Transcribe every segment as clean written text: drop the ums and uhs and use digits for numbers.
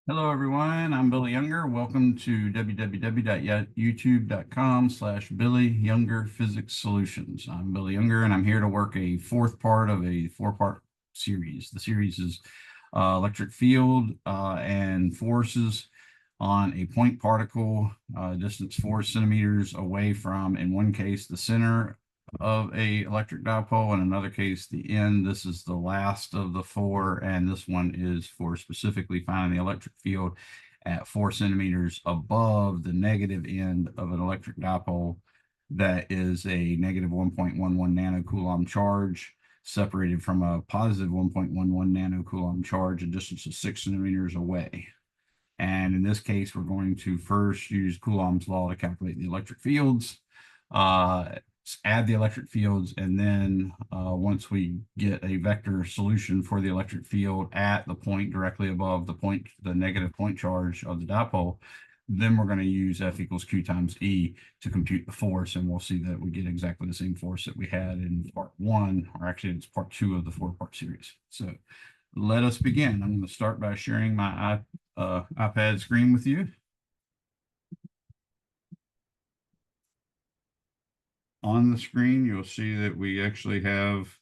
Hello, everyone. I'm Billy Younger. Welcome to www.youtube.com/Billy Younger Physics Solutions. I'm Billy Younger, and I'm here to work a fourth part of a four-part series. The series is electric field and forces on a point particle, distance 4 centimeters away from, in one case, the center of a electric dipole, in another case the end. This is the last of the four, and this one is for specifically finding the electric field at 4 centimeters above the negative end of an electric dipole that is a negative 1.11 nanocoulomb charge separated from a positive 1.11 nanocoulomb charge a distance of 6 centimeters away. And in this case, we're going to first use Coulomb's law to calculate the electric fields, add the electric fields, and then once we get a vector solution for the electric field at the point directly above the negative point charge of the dipole, then we're going to use F equals Q times E to compute the force, and we'll see that we get exactly the same force that we had in part one, or actually it's part two of the four-part series. So let us begin. I'm going to start by sharing my iPad screen with you. On the screen, you'll see that we actually have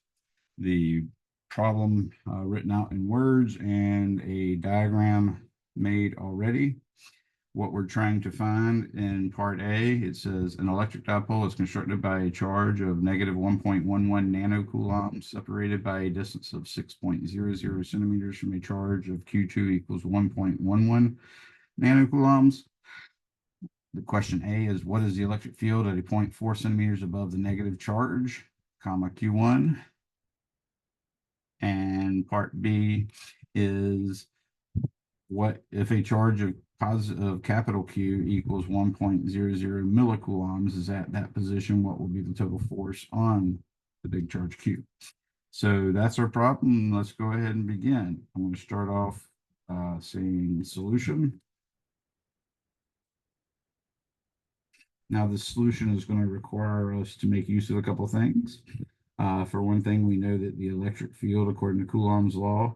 the problem written out in words and a diagram made already. What we're trying to find in part A, it says an electric dipole is constructed by a charge of negative 1.11 nanocoulombs separated by a distance of 6.00 centimeters from a charge of Q2 equals 1.11 nanocoulombs. The question A is, what is the electric field at a point 4 centimeters above the negative charge, comma Q1? And part B is, what if a charge of capital Q equals 1.00 millicoulombs is at that position, what will be the total force on the big charge Q? So that's our problem. Let's go ahead and begin. I'm going to start off saying solution. Now, the solution is going to require us to make use of a couple things. For one thing, we know that the electric field, according to Coulomb's law,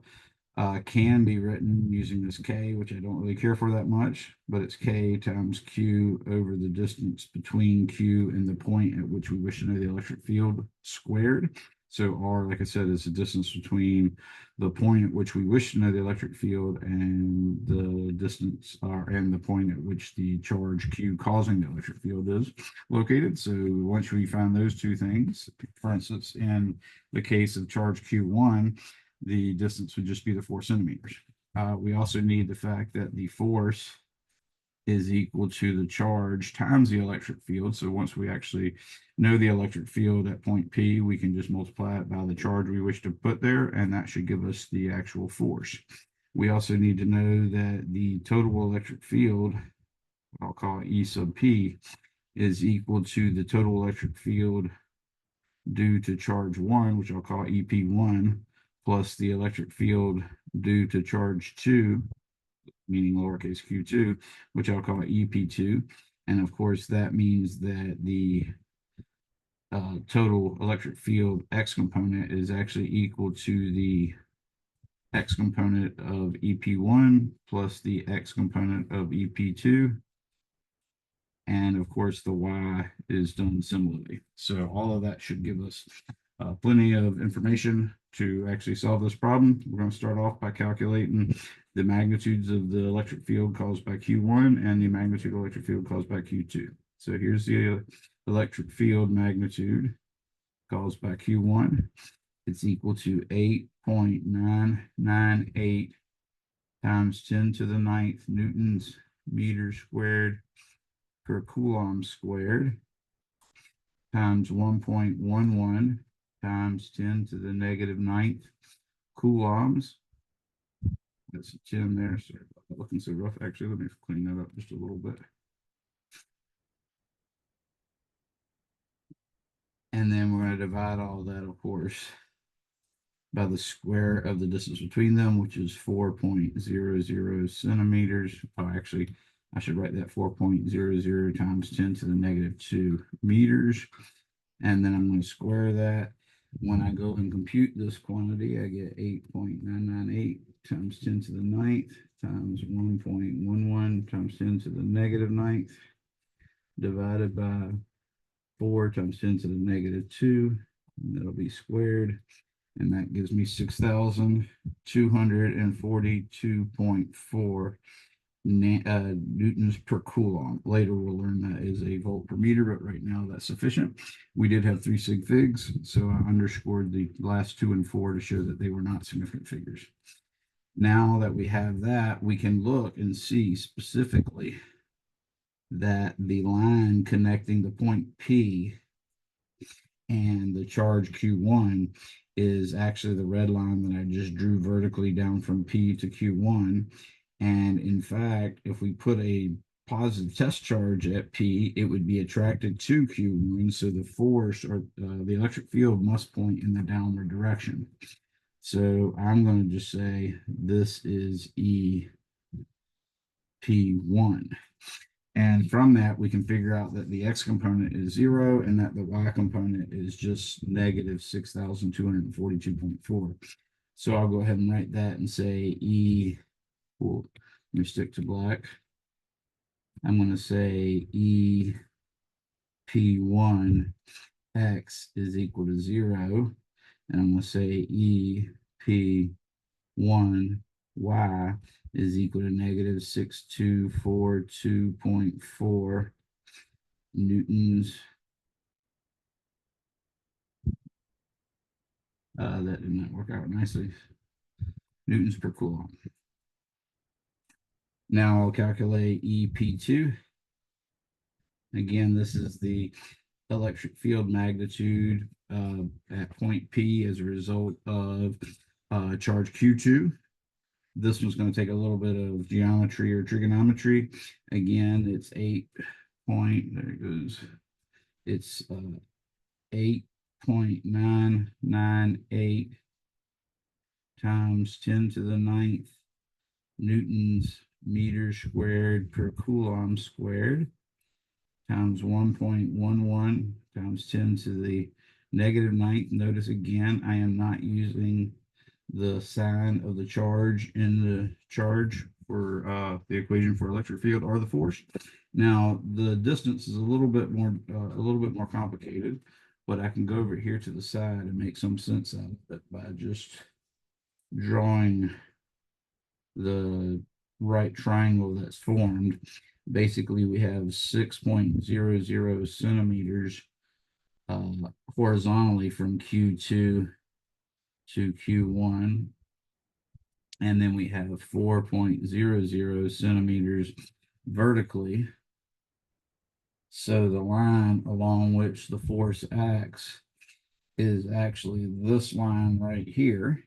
can be written using this K, which I don't really care for that much, but it's K times Q over the distance between Q and the point at which we wish to know the electric field squared. So R, like I said, is the distance between the point at which we wish to know the electric field and the distance and the point at which the charge Q causing the electric field is located. So once we find those two things, for instance, in the case of charge Q1, the distance would just be the 4 centimeters. We also need the fact that the force is equal to the charge times the electric field. So once we actually know the electric field at point P, we can just multiply it by the charge we wish to put there, and that should give us the actual force. We also need to know that the total electric field, I'll call it E sub P, is equal to the total electric field due to charge 1, which I'll call EP1, plus the electric field due to charge 2, meaning lowercase q2, which I'll call EP2. And of course, that means that the total electric field X component is actually equal to the X component of EP1 plus the X component of EP2. And of course, the Y is done similarly. So all of that should give us plenty of information to actually solve this problem. We're going to start off by calculating the magnitudes of the electric field caused by Q1 and the magnitude of electric field caused by Q2. So here's the electric field magnitude caused by Q1. It's equal to 8.998 times 10 to the 9th newtons meters squared per coulomb squared times 1.11 times 10 to the negative 9th coulombs. That's a 10 there. Sorry about looking so rough. Actually, let me clean that up just a little bit. And then we're going to divide all that, of course, by the square of the distance between them, which is 4.00 centimeters. Oh, actually, I should write that 4.00 times 10 to the negative 2 meters. And then I'm going to square that. When I go and compute this quantity, I get 8.998 times 10 to the 9th times 1.11 times 10 to the negative ninth divided by 4 times 10 to the negative 2, and that'll be squared, and that gives me 6,242.4 newtons per coulomb. Later we'll learn that is a volt per meter, but right now that's sufficient. We did have 3 sig figs, so I underscored the last 2 and 4 to show that they were not significant figures. Now that we have that, we can look and see specifically that the line connecting the point P and the charge Q1 is actually the red line that I just drew vertically down from P to Q1. And in fact, if we put a positive test charge at P, it would be attracted to Q1. So the force or the electric field must point in the downward direction. So I'm going to just say this is EP1. And from that, we can figure out that the x component is 0 and that the y component is just negative 6,242.4. So I'll go ahead and write that and say let me stick to black. I'm going to say EP1 x is equal to 0. And I'm going to say EP1 y is equal to negative 6,242.4 newtons. That did not work out nicely. Newtons per coulomb. Now I'll calculate EP2. Again, this is the electric field magnitude at point P as a result of charge Q2. This one's going to take a little bit of geometry or trigonometry. Again, it's 8 point, there it goes. It's 8.998 times 10 to the ninth newtons meters squared per coulomb squared times 1.11 times 10 to the negative ninth. Notice again, I am not using the sign of the charge in the charge for the equation for electric field or the force. Now the distance is a little bit more complicated, but I can go over here to the side and make some sense out of it by just drawing the right triangle that's formed. Basically, we have 6.00 centimeters horizontally from Q2 to Q1. And then we have 4.00 centimeters vertically. So the line along which the force acts is actually this line right here.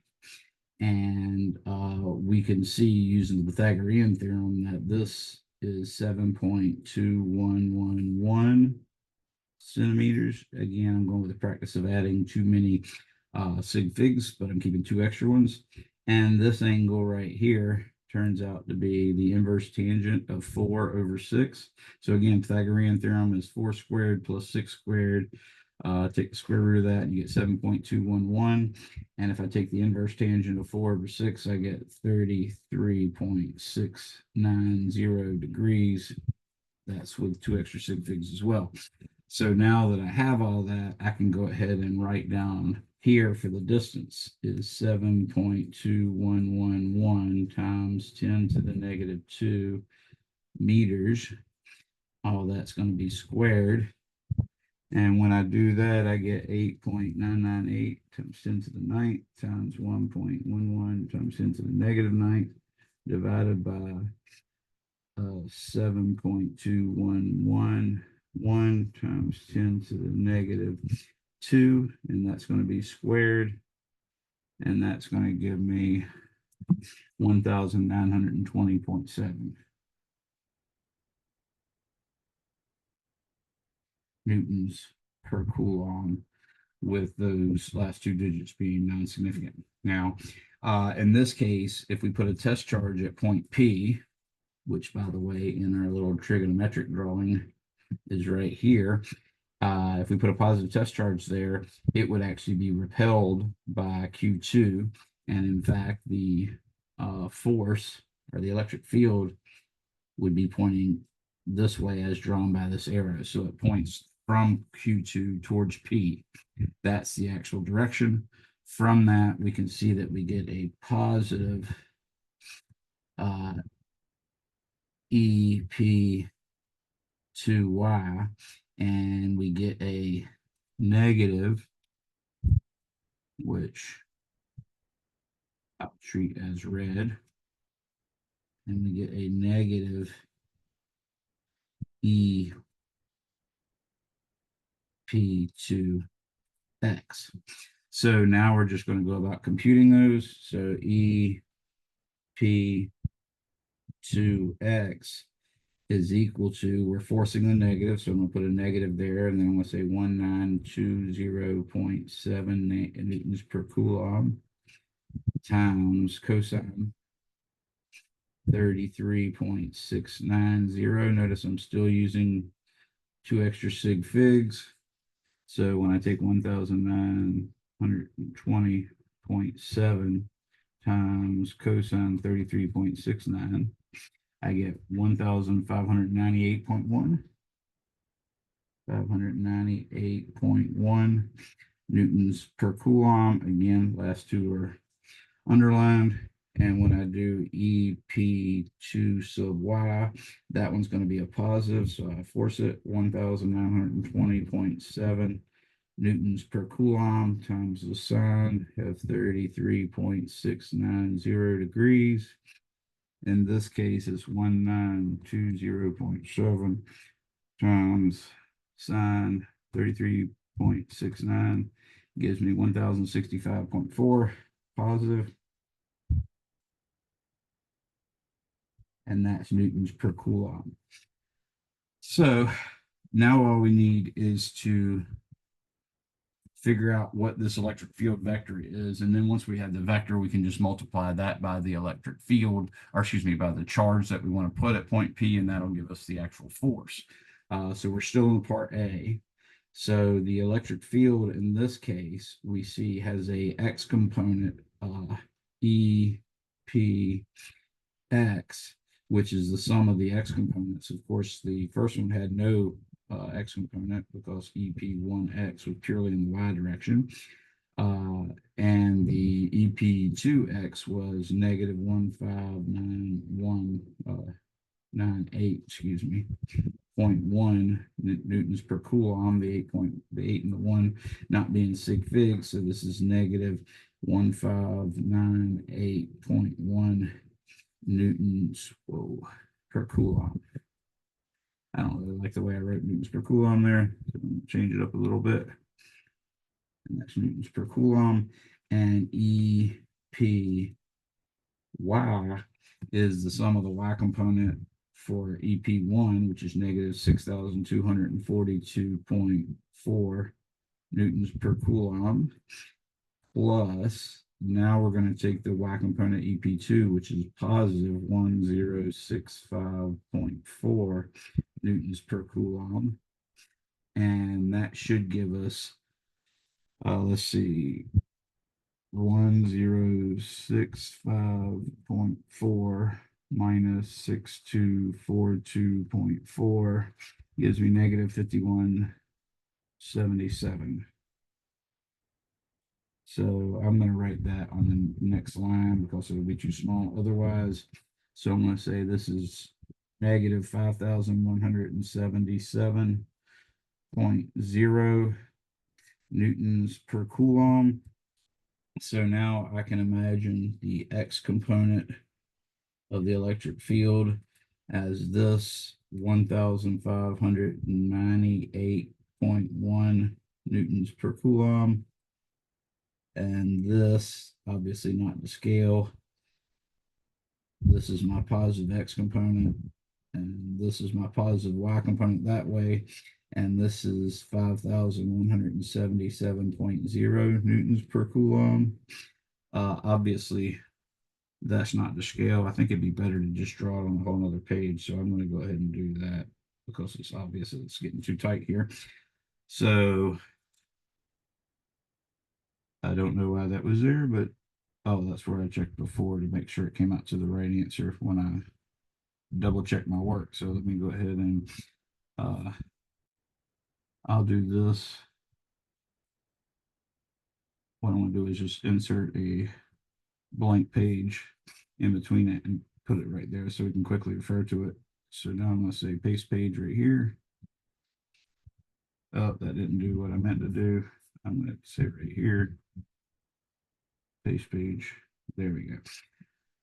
And we can see using the Pythagorean theorem that this is 7.2111 centimeters. Again, I'm going with the practice of adding too many sig figs, but I'm keeping 2 extra ones. And this angle right here turns out to be the inverse tangent of 4 over 6. So again, Pythagorean theorem is 4 squared plus 6 squared. Take the square root of that, and you get 7.211. And if I take the inverse tangent of 4 over 6, I get 33.690 degrees. That's with 2 extra sig figs as well. So now that I have all that, I can go ahead and write down here for the distance is 7.2111 times 10 to the negative 2 meters. All that's going to be squared. And when I do that, I get 8.998 times 10 to the ninth times 1.11 times 10 to the negative ninth divided by 7.2111 times 10 to the negative 2, and that's going to be squared, and that's going to give me 1,920.7 newtons per coulomb, with those last 2 digits being non-significant. Now, in this case, if we put a test charge at point P, which, by the way, in our little trigonometric drawing is right here, if we put a positive test charge there, it would actually be repelled by Q2. And in fact, the force or the electric field would be pointing this way as drawn by this arrow. So it points from Q2 towards P. That's the actual direction. From that, we can see that we get a positive EP to Y, and we get a negative, which I'll treat as red, and we get a negative EP to X. So now we're just going to go about computing those. So EP to X is equal to, we're forcing the negative, so I'm going to put a negative there, and then I'm going to say 1920.7 newtons per coulomb times cosine 33.690. Notice I'm still using 2 extra sig figs. So when I take 1920.7 times cosine 33.69, I get 1598.1. 598.1 newtons per coulomb. Again, last two are underlined. And when I do EP2 sub Y, that one's going to be a positive, so I force it. 1920.7 newtons per coulomb times the sine of 33.690 degrees. In this case, it's 1920.7 times sine 33.69 gives me 1065.4 positive. And that's newtons per coulomb. So now all we need is to figure out what this electric field vector is. And then once we have the vector, we can just multiply that by the electric field, or excuse me, by the charge that we want to put at point P, and that'll give us the actual force. So we're still in part A. So the electric field in this case, we see has a X component, E, P, X, which is the sum of the X components. Of course, the first one had no X component because EP1X was purely in the Y direction. And the EP2X was negative 159.198, excuse me, 0.1 newtons per coulomb, the 8 and the 1 not being sig fig, so this is negative 1598.1 newtons per coulomb. I don't really like the way I wrote newtons per coulomb there, so I'm going to change it up a little bit. And that's newtons per coulomb. And EP Y is the sum of the Y component for EP1, which is negative 6,242.4 newtons per coulomb, plus now we're going to take the Y component EP2, which is positive 1065.4 newtons per coulomb. And that should give us, let's see, 1065.4 minus 6242.4 gives me negative 5177. So I'm going to write that on the next line because it'll be too small otherwise. So I'm going to say this is negative 5,177.0 newtons per coulomb. So now I can imagine the X component of the electric field as this 1,598.1 newtons per coulomb. And this, obviously not to scale. This is my positive X component, and this is my positive Y component that way. And this is 5,177.0 newtons per coulomb. Obviously, that's not to scale. I think it'd be better to just draw it on a whole other page. So I'm going to go ahead and do that because it's obvious that it's getting too tight here. So I don't know why that was there, but Oh, that's where I checked before to make sure it came out to the right answer when I double check my work. So let me go ahead and uh, I'll do this. What I'm going to do is just insert a blank page in between it and put it right there so we can quickly refer to it. So now I'm going to say paste page right here. Oh, that didn't do what I meant to do. I'm going to say right here, paste page. There we go.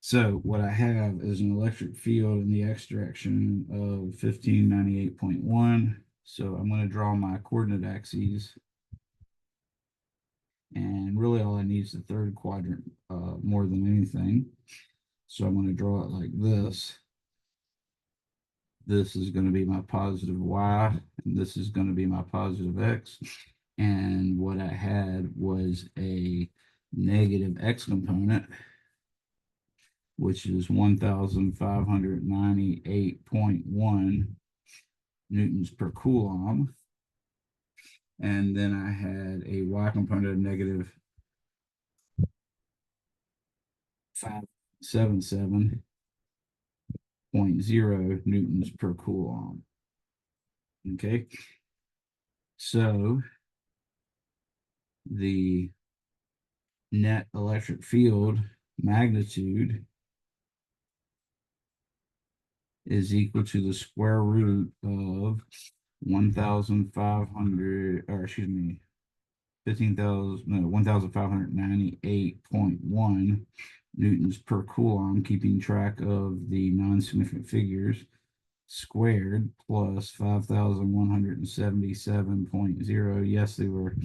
So what I have is an electric field in the x direction of 1598.1. So I'm going to draw my coordinate axes. And really all I need is the third quadrant more than anything. So I'm going to draw it like this. This is going to be my positive y, and this is going to be my positive x. And what I had was a negative x component, which is 1598.1 newtons per coulomb. And then I had a y component of negative 577.0 newtons per coulomb. Okay, so the net electric field magnitude is equal to the square root of 1,500, or excuse me, 15,000, no, 1,598.1 newtons per coulomb, keeping track of the non-significant figures, squared plus 5,177.0. Yes, they were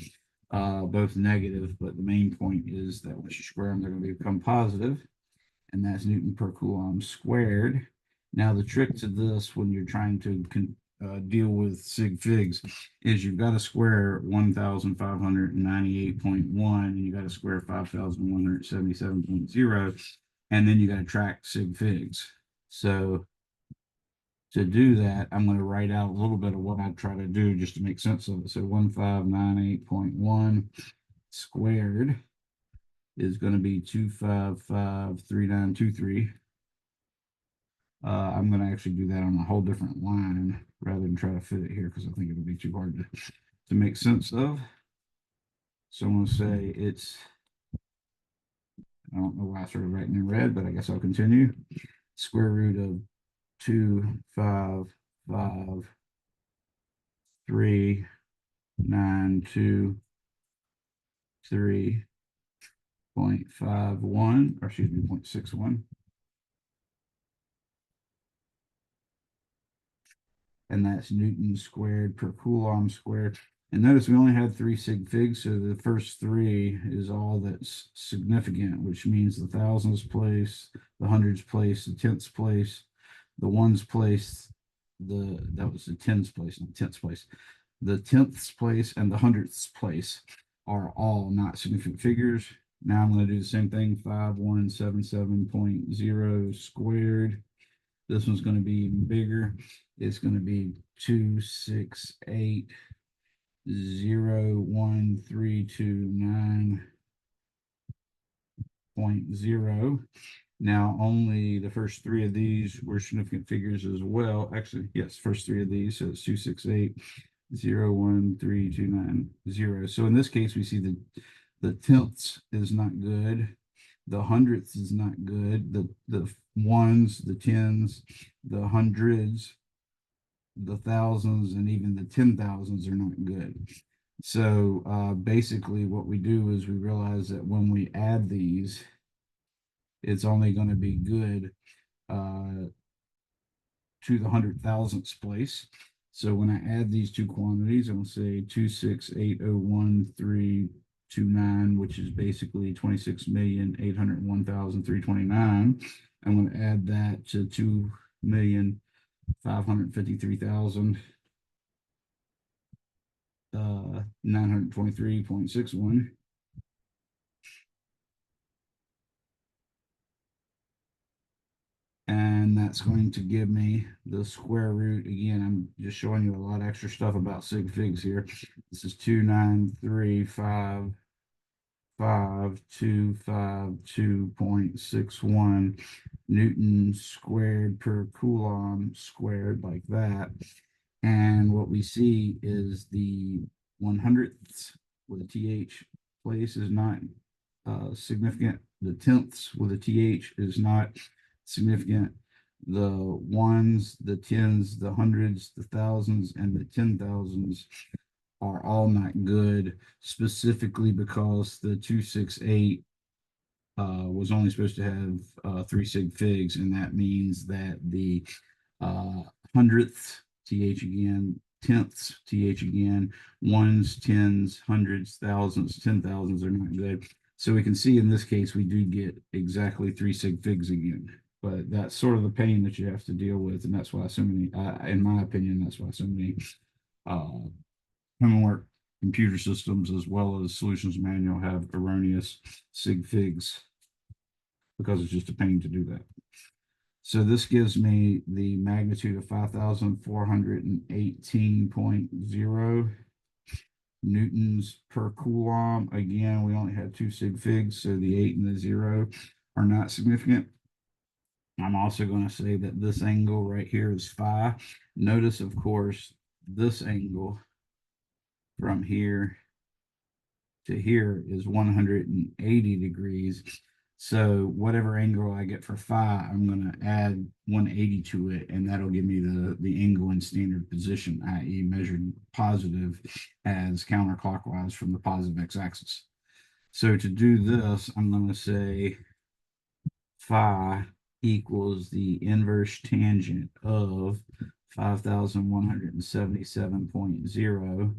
both negative, but the main point is that once you square them, they're going to become positive, and that's Newton per Coulomb squared. Now, the trick to this when you're trying to deal with sig figs is you've got to square 1,598.1 and you got to square 5,177.0, and then you got to track sig figs. So to do that, I'm going to write out a little bit of what I try to do just to make sense of it. So 1598.1 squared is going to be 2553923. I'm going to actually do that on a whole different line rather than try to fit it here because I think it'll be too hard to make sense of. So I'm going to say it's, I don't know why I started writing in red, but I guess I'll continue. Square root of 2553923.51, or excuse me, 0.61. And that's Newton squared per Coulomb squared. And notice we only had 3 sig figs, so the first 3 is all that's significant, which means the thousands place, the hundreds place, the tenths place, the ones place, that was the tens place, not tenths place. The tenths place and the hundredths place are all not significant figures. Now I'm going to do the same thing, 5177.0 squared. This one's going to be even bigger. It's going to be 268.01329.0. Now, only the first 3 of these were significant figures as well. Actually, yes, first 3 of these. So it's 268.01329.0. So in this case, we see the tenths is not good. The hundredths is not good. The ones, the tens, the hundreds, the thousands, and even the 10,000s are not good. So basically what we do is we realize that when we add these, it's only going to be good to the 100,000ths place. So when I add these two quantities, I'm going to say 268.01329, which is basically 26,801,329. I'm going to add that to 2,553,923.61. And that's going to give me the square root. Again, I'm just showing you a lot of extra stuff about sig figs here. This is 2,935 5252.61 newtons squared per coulomb squared, like that. And what we see is the 100ths with a th place is not significant. The tenths with a th is not significant. The ones, the tens, the hundreds, the thousands, and the 10,000s are all not good, specifically because the 268 was only supposed to have 3 sig figs, and that means that the hundredths, th again, tenths, th again, ones, tens, hundreds, thousands, 10,000s are not good. So we can see in this case we do get exactly 3 sig figs again. But that's sort of the pain that you have to deal with, and that's why so many, in my opinion, that's why so many homework computer systems as well as solutions manual have erroneous sig figs, because it's just a pain to do that. So this gives me the magnitude of 5,418.0 newtons per coulomb. Again, we only had 2 sig figs, so the 8 and the 0 are not significant. I'm also going to say that this angle right here is phi. Notice, of course, this angle from here to here is 180 degrees. So whatever angle I get for phi, I'm going to add 180 to it, and that'll give me the angle in standard position, i.e. measured positive as counterclockwise from the positive x-axis. So to do this, I'm going to say phi equals the inverse tangent of 5,177.0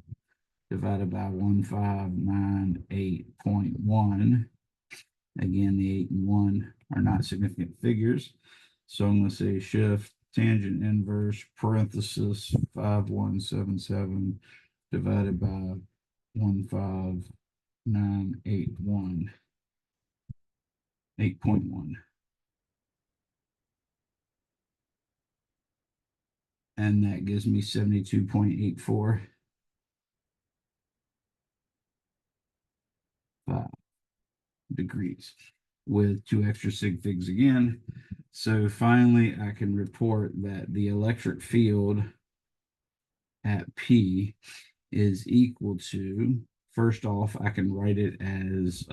divided by 1598.1. Again, the 8 and 1 are not significant figures. So I'm going to say shift tangent inverse parenthesis 5177 divided by 1598.1. 8.1. And that gives me 72.84 degrees with 2 extra sig figs again. So finally, I can report that the electric field at P is equal to, first off, I can write it as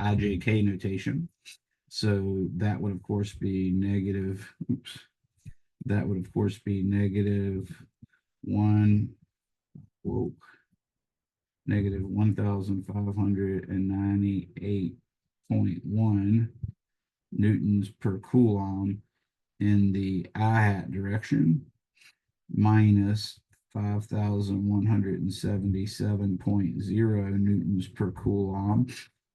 IJK notation. So that would, of course, be negative, oops, that would, of course, be negative 1,598.1 newtons per coulomb in the I hat direction, minus 5,177.0 newtons per coulomb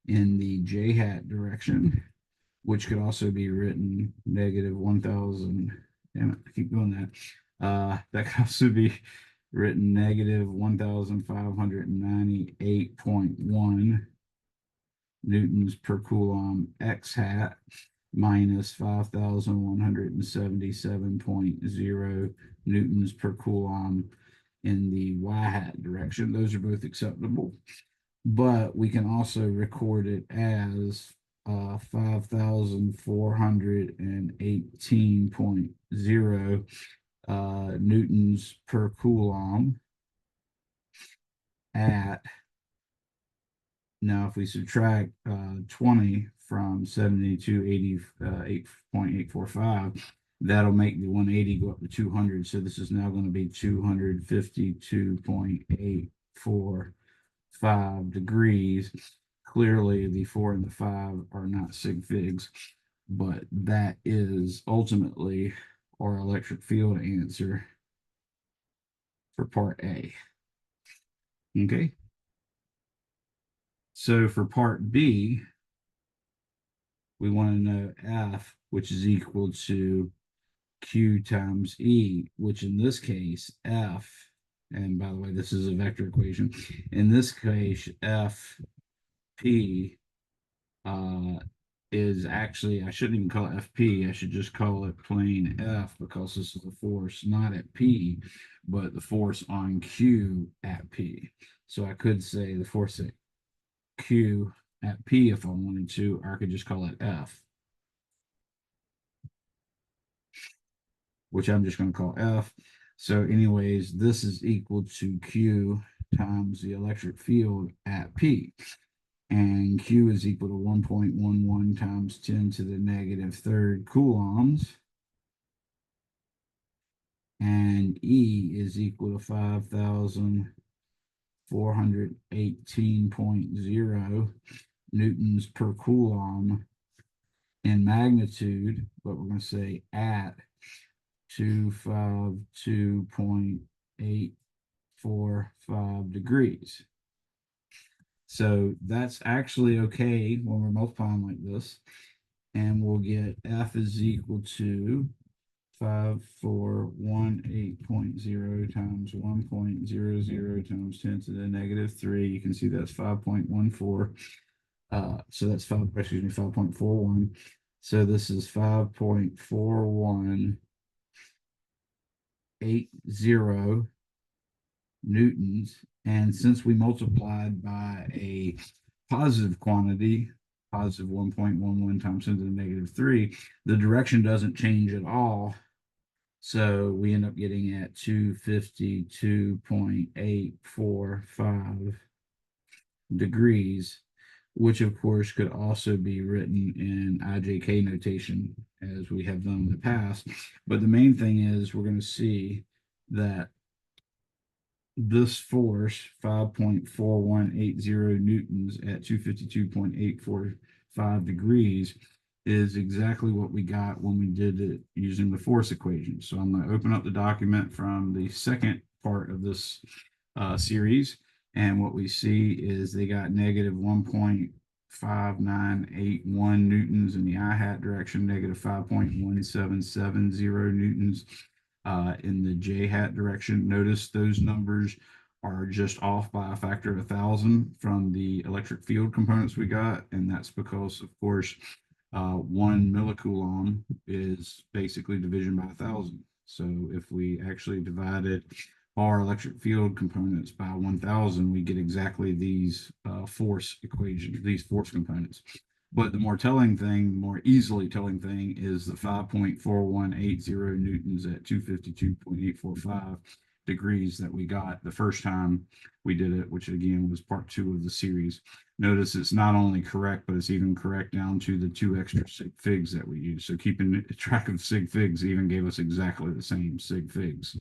in the j hat direction, which could also be written negative 1,000. Damn it, I keep doing that. That could also be written negative 1,598.1 newtons per coulomb x hat minus 5,177.0 newtons per coulomb in the y hat direction. Those are both acceptable, but we can also record it as 5,418.0 newtons per coulomb at, now if we subtract 20 from 7288.845, that'll make the 180 go up to 200. So this is now going to be 252.845 degrees. Clearly, the 4 and the 5 are not sig figs, but that is ultimately our electric field answer for part A. Okay. So for part B, we want to know F, which is equal to Q times E, which in this case, F, and by the way, this is a vector equation. In this case, FP is actually, I shouldn't even call it FP. I should just call it plain F, because this is a force not at P, but the force on Q at P. So I could say the force at Q at P if I wanted to, or I could just call it F, which I'm just going to call F. So anyways, this is equal to Q times the electric field at P. And Q is equal to 1.11 times 10 to the negative third coulombs. And E is equal to 5,418.0 newtons per coulomb in magnitude, but we're going to say at 252.845 degrees. So that's actually okay when we're multiplying like this. And we'll get F is equal to 5418.0 times 1.00 times 10 to the negative 3. You can see that's 5.14. So that's 5.41. So this is 5.4180 newtons. And since we multiplied by a positive quantity, positive 1.11 times 10 to the negative 3, the direction doesn't change at all. So we end up getting at 252.845 degrees, which of course could also be written in IJK notation as we have done in the past. But the main thing is we're going to see that this force, 5.4180 newtons at 252.845 degrees, is exactly what we got when we did it using the force equation. So I'm going to open up the document from the second part of this series. And what we see is they got negative 1.5981 newtons in the I-hat direction, negative 5.1770 newtons in the J-hat direction. Notice those numbers are just off by a factor of 1,000 from the electric field components we got. And that's because, of course, 1 millicoulomb is basically division by 1,000. So if we actually divided our electric field components by 1,000, we get exactly these force equations, these force components. But the more telling thing, more easily telling thing, is the 5.4180 newtons at 252.845 degrees that we got the first time we did it, which again was part 2 of the series. Notice it's not only correct, but it's even correct down to the 2 extra sig figs that we use. So keeping track of sig figs even gave us exactly the same sig figs.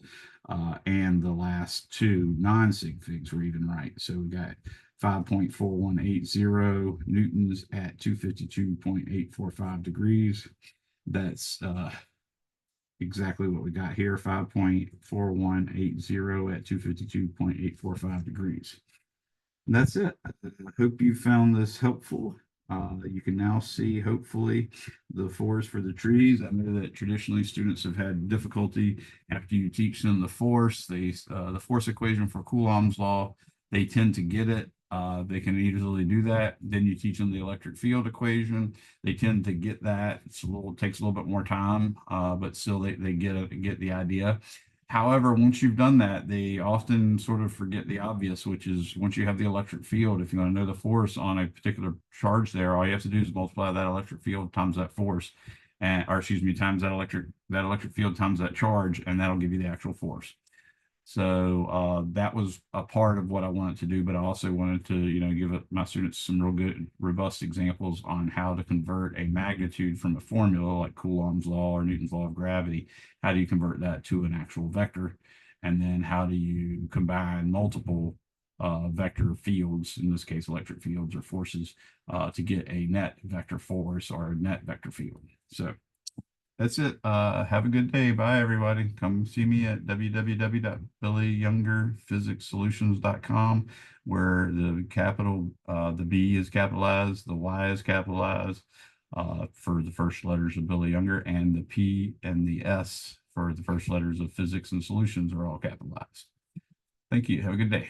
And the last 2 non-sig figs were even right. So we got 5.4180 newtons at 252.845 degrees. That's exactly what we got here, 5.4180 at 252.845 degrees. And that's it. I hope you found this helpful. You can now see, hopefully, the forest for the trees. I know that traditionally students have had difficulty after you teach them the force. The force equation for Coulomb's law, they tend to get it. They can easily do that. Then you teach them the electric field equation. They tend to get that. It takes a little bit more time, but still they get the idea. However, once you've done that, they often sort of forget the obvious, which is once you have the electric field, if you want to know the force on a particular charge there, all you have to do is multiply that electric field times that force, or excuse me, times that electric field times that charge, and that'll give you the actual force. So that was a part of what I wanted to do, but I also wanted to, give my students some real good, robust examples on how to convert a magnitude from a formula like Coulomb's law or Newton's law of gravity. How do you convert that to an actual vector? And then how do you combine multiple vector fields, in this case, electric fields or forces, to get a net vector force or a net vector field? So that's it. Have a good day. Bye, everybody. Come see me at www.billyyoungerphysicsolutions.com, where the B is capitalized, the Y is capitalized for the first letters of Billy Younger, and the P and the S for the first letters of physics and solutions are all capitalized. Thank you. Have a good day.